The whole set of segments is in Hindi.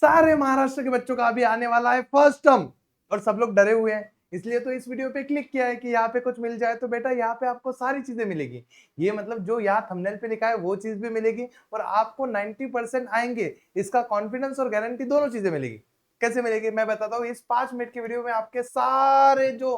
सारे महाराष्ट्र के बच्चों का अभी आने वाला है फर्स्ट टर्म और सब लोग डरे हुए हैं, इसलिए तो इस वीडियो पे क्लिक किया है कि यहाँ पे कुछ मिल जाए। तो बेटा यहाँ पे आपको सारी चीजें मिलेगी। ये मतलब जो यहाँ थंबनेल पे लिखा है वो चीज भी मिलेगी और आपको 90% आएंगे, इसका कॉन्फिडेंस और गारंटी दोनों चीजें मिलेगी। कैसे मिलेगी मैं बताता हूँ। इस 5 मिनट की वीडियो में आपके सारे जो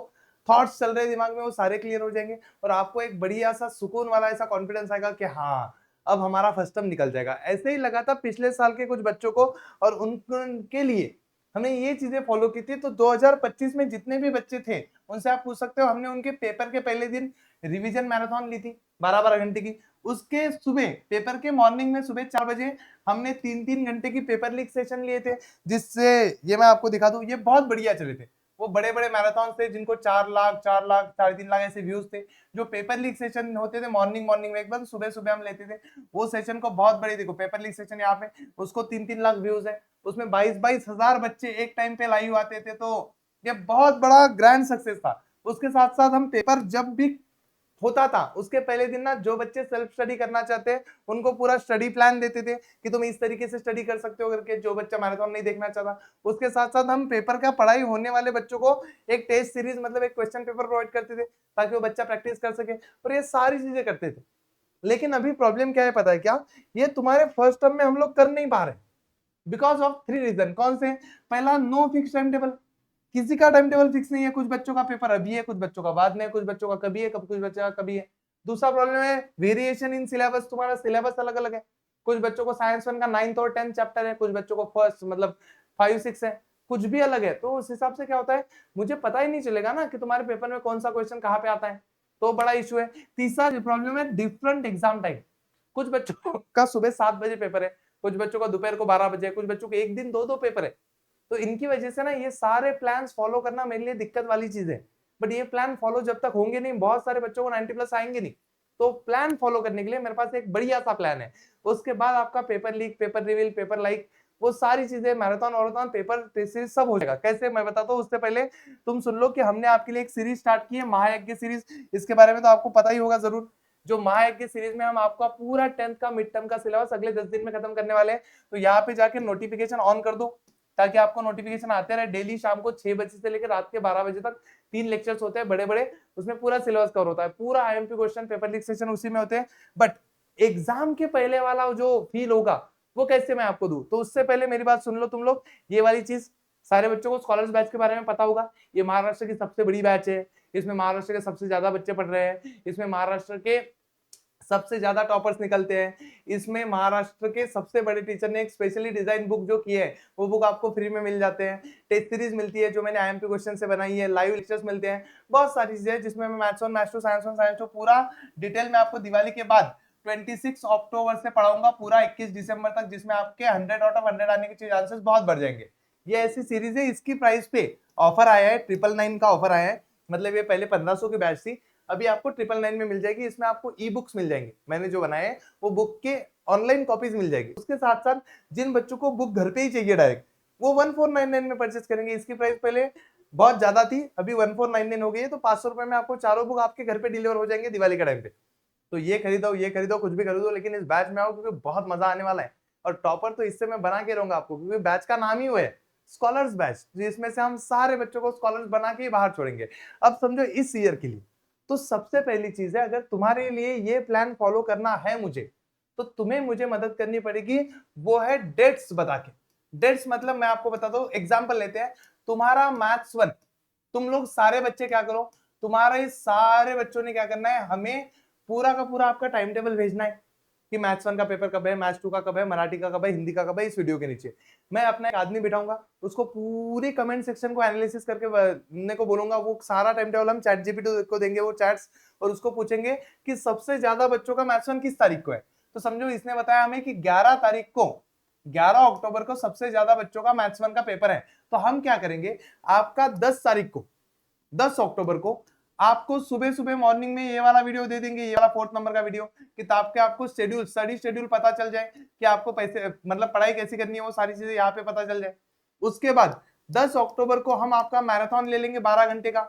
थॉट्स चल रहे दिमाग में वो सारे क्लियर हो जाएंगे और आपको एक बढ़िया सा सुकून वाला ऐसा कॉन्फिडेंस आएगा कि हाँ अब हमारा फर्स्ट टर्म निकल जाएगा। ऐसे ही लगा था पिछले साल के कुछ बच्चों को और उनके लिए हमने ये चीजें फॉलो की थी। तो 2025 में जितने भी बच्चे थे उनसे आप पूछ सकते हो, हमने उनके पेपर के पहले दिन रिवीजन मैराथन ली थी 12-12 घंटे की। उसके सुबह पेपर के मॉर्निंग में सुबह 4 बजे हमने 3-3 घंटे की पेपर लीक सेशन लिए थे, जिससे ये मैं आपको दिखा दूं, ये बहुत बढ़िया चले थे। वो बड़े बड़े मैराथन थे जिनको 4 लाख 4 लाख 3.5 लाख ऐसे व्यूज थे। जो पेपर लीक सेशन होते थे मॉर्निंग में एकदम सुबह सुबह हम लेते थे, वो सेशन को बहुत बड़ी, देखो पेपर लीक सेशन यहाँ पे उसको 3-3 लाख व्यूज है, उसमें 22-22 हजार बच्चे एक टाइम पे लाइव आते थे। तो ये बहुत बड़ा ग्रैंड सक्सेस था। उसके साथ साथ हम पेपर जब भी होता था उसके पहले दिन ना जो बच्चे सेल्फ स्टडी करना चाहते हैं उनको पूरा स्टडी प्लान देते थे कि तुम इस तरीके से स्टडी कर सकते हो करके, जो बच्चा मैराथन नहीं देखना चाहता। उसके साथ साथ हम पेपर का पढ़ाई होने वाले बच्चों को एक टेस्ट सीरीज मतलब एक क्वेश्चन पेपर प्रोवाइड करते थे ताकि वो बच्चा प्रैक्टिस कर सके और ये सारी चीजें करते थे। लेकिन अभी प्रॉब्लम क्या है पता है क्या, ये तुम्हारे फर्स्ट टर्म में हम लोग कर नहीं पा रहे बिकॉज ऑफ 3 रीजन। कौन से? पहला, नो फिक्स टाइम टेबल, किसी का टाइम टेबल फिक्स नहीं है। कुछ बच्चों का पेपर अभी है, कुछ बच्चों का बाद में है, कुछ बच्चों का कभी है, कुछ बच्चों का कभी है। दूसरा प्रॉब्लम है वेरिएशन इन सिलेबस, तुम्हारा सिलेबस अलग अलग है। कुछ बच्चों को साइंस 1 का 9th और 10th चैप्टर है, कुछ बच्चों को फर्स्ट मतलब 5-6 है, कुछ भी अलग है। तो उस हिसाब से क्या होता है, मुझे पता ही नहीं चलेगा ना कि तुम्हारे पेपर में कौन सा क्वेश्चन कहाँ पे आता है, तो बड़ा इशू है। तीसरा प्रॉब्लम है डिफरेंट एग्जाम टाइम। कुछ बच्चों का सुबह 7 बजे पेपर है, कुछ बच्चों का दोपहर को 12 बजे, कुछ बच्चों के एक दिन दो पेपर है। तो इनकी वजह से ना ये सारे प्लान्स फॉलो करना मेरे लिए दिक्कत वाली चीज है। बट ये प्लान फॉलो जब तक होंगे नहीं, बहुत सारे बच्चों को 90+ आएंगे नहीं, तो प्लान फॉलो करने के लिए मेरे पास एक बढ़िया सा प्लान है। उसके बाद आपका paper leak, paper reveal, paper like, वो सारी चीजें मैराथन और पेपर सीरीज सब हो जाएगा। कैसे मैं बताता हूँ, उससे पहले तुम सुन लो कि हमने आपके लिए एक सीरीज स्टार्ट की है, महायज्ञ सीरीज। इसके बारे में तो आपको पता ही होगा जरूर। जो महायज्ञ सीरीज में हम आपका पूरा 10th का मिड टर्म का सिलेबस अगले 10 दिन में खत्म करने वाले हैं। तो यहाँ पे जाके नोटिफिकेशन ऑन कर दो ताकि आपको नोटिफिकेशन आते रहे। डेली शाम को 6 बजे से लेकर रात के 12 बजे तक 3 लेक्चर्स होते हैं बड़े बड़े, उसमें पूरा सिलेबस कवर होता है, पूरा IMP question, paper leak session उसी में होते हैं। बट एग्जाम के पहले वाला जो फील होगा वो कैसे मैं आपको दूं, तो उससे पहले मेरी बात सुन लो तुम लोग। ये वाली चीज सारे बच्चों को स्कॉलर्स बैच के बारे में पता होगा। ये महाराष्ट्र की सबसे बड़ी बैच है, इसमें महाराष्ट्र के सबसे ज्यादा बच्चे पढ़ रहे हैं, इसमें महाराष्ट्र के सबसे ज्यादा टॉपर्स निकलते हैं। इसमें महाराष्ट्र के सबसे बड़े टीचर ने एक स्पेशली डिजाइन बुक जो की है वो बुक आपको फ्री में मिल जाते हैं। टेस्ट सीरीज मिलती है जो मैंने आईएमपी क्वेश्चन से बनाई है, लाइव लेक्चर्स मिलते हैं, बहुत सारी चीजें जिसमें मैं मैथ्स 1, मैथ्स 2, साइंस 1, साइंस 2 पूरा डिटेल में आपको दिवाली के बाद 26 अक्टूबर से पढ़ाऊंगा पूरा 21 दिसंबर तक, जिसमें आपके 100 आउट ऑफ 100 आने के चांसेस बहुत बढ़ जाएंगे। ये ऐसी सीरीज है, इसकी प्राइस पे ऑफर आया है, 999 का ऑफर आया है। मतलब ये पहले 1500 की बैच थी, अभी आपको 999 में मिल जाएगी। इसमें आपको ई बुक्स मिल जाएंगे, मैंने जो बनाए हैं वो बुक के ऑनलाइन कॉपीज मिल जाएगी। उसके साथ साथ जिन बच्चों को बुक घर पे ही चाहिए डायरेक्ट, वो 1499 में परचेस करेंगे। इसकी प्राइस पहले बहुत ज्यादा थी, अभी 1499 हो गई है। तो 500 रुपए में आपको चारों बुक आपके घर पे डिलीवर हो जाएंगे दिवाली के टाइम पे। तो ये खरीदो, कुछ भी खरीदो, लेकिन इस बैच में आओ क्योंकि बहुत मजा आने वाला है। और टॉपर तो इससे मैं बना के रहूंगा आपको, क्योंकि बैच का नाम ही वो है स्कॉलर्स बैच, जिसमें से हम सारे बच्चों को स्कॉलर्स बना के ही बाहर छोड़ेंगे। अब समझो इस ईयर के लिए तो सबसे पहली चीज है, अगर तुम्हारे लिए ये प्लान फॉलो करना है मुझे, तो तुम्हें मुझे मदद करनी पड़ेगी, वो है डेट्स बता के। डेट्स मतलब मैं आपको बताता हूं, एग्जांपल लेते हैं। तुम्हारा मैथ्स 1, तुम लोग सारे बच्चे क्या करो, तुम्हारे सारे बच्चों ने क्या करना है, हमें पूरा का पूरा आपका टाइम टेबल भेजना है कि मैथ्स 1 का पेपर कब है, मैथ्स 2 का कब है, मराठी का कब है, हिंदी का कब है। इस वीडियो के नीचे मैं अपना एक आदमी बिठाऊंगा, उसको पूरी कमेंट सेक्शन को एनालिसिस करके बनने को बोलूंगा। वो सारा टाइम टेबल हम चैट जीपीटी को देंगे, वो चैट्स, और उसको पूछेंगे कि सबसे ज्यादा बच्चों का मैथ्स 1 किस तारीख को है। तो समझो इसने बताया हमें कि 11 तारीख को, 11 अक्टूबर को सबसे ज्यादा बच्चों का मैथ्स 1 का पेपर है। तो हम क्या करेंगे, आपका 10 तारीख को, 10 अक्टूबर को आपको सुबह सुबह मॉर्निंग में ये वाला वीडियो दे देंगे, ये वाला 4th नंबर का वीडियो, किताब के आपको शेड्यूल, स्टडी शेड्यूल पता चल जाए कि आपको पैसे मतलब पढ़ाई कैसी करनी है, वो सारी चीजें यहाँ पे पता चल जाए। उसके बाद 10 अक्टूबर को हम आपका मैराथन ले लेंगे 12 घंटे का,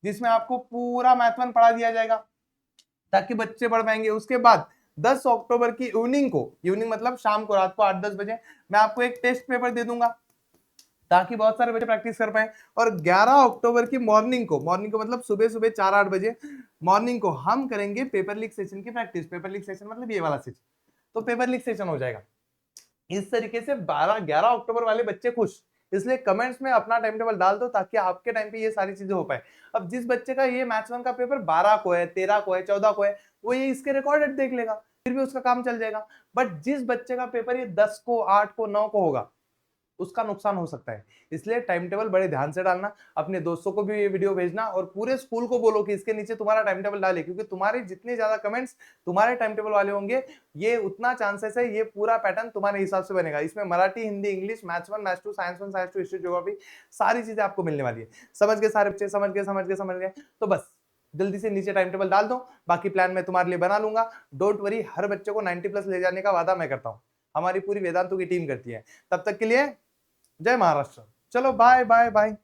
जिसमें आपको पूरा मैथन पढ़ा दिया जाएगा ताकि बच्चे पढ़ पाएंगे। उसके बाद 10 अक्टूबर की इवनिंग को, इवनिंग मतलब शाम को, रात को 8-10 बजे मैं आपको एक टेस्ट पेपर दे दूंगा ताकि बहुत सारे बच्चे प्रैक्टिस कर पाए। और 11 अक्टूबर की मॉर्निंग को मतलब सुबह सुबह 4-8 बजे मॉर्निंग को हम करेंगे पेपर लीक सेशन की प्रैक्टिस। पेपर लीक सेशन मतलब ये वाला सेशन, तो पेपर लीक सेशन हो जाएगा। इस तरीके से 12-11 अक्टूबर वाले बच्चे खुश, इसलिए कमेंट्स में अपना टाइम टेबल डाल दो ताकि आपके टाइम पे ये सारी चीजें हो पाए। अब जिस बच्चे का ये मैथ्स 1 का पेपर 12 को है, 13 को है, 14 को है, वो ये इसके रिकॉर्डेड देख लेगा, फिर भी उसका काम चल जाएगा। बट जिस बच्चे का पेपर ये 10 को, 8 को, 9 को होगा, उसका नुकसान हो सकता है। इसलिए टाइम टेबल बड़े ध्यान से डालना, अपने दोस्तों को भी ये वीडियो भेजना और पूरे स्कूल को बोलो कि इसके नीचे तुम्हारा टाइम टेबल डाले, क्योंकि तुम्हारे जितने ज्यादा कमेंट्स तुम्हारे टाइम टेबल वाले होंगे, ये उतना चांसेस है ये पूरा पैटर्न तुम्हारे हिसाब से बनेगा। इसमें Marathi, Hindi, English, maths 1, maths 2, science 1, science 2, history, geography, सारी चीजें आपको मिलने वाली है। समझ गए सारे बच्चे? समझ गए तो बस जल्दी से नीचे टाइम टेबल डाल दो, बाकी प्लान मैं तुम्हारे लिए बना लूंगा। डोंट वरी, हर बच्चे को 90+ ले जाने का वादा मैं करता हूं, हमारी पूरी वेदांतों की टीम करती है। तब तक के लिए जय महाराष्ट्र। चलो बाय बाय बाय।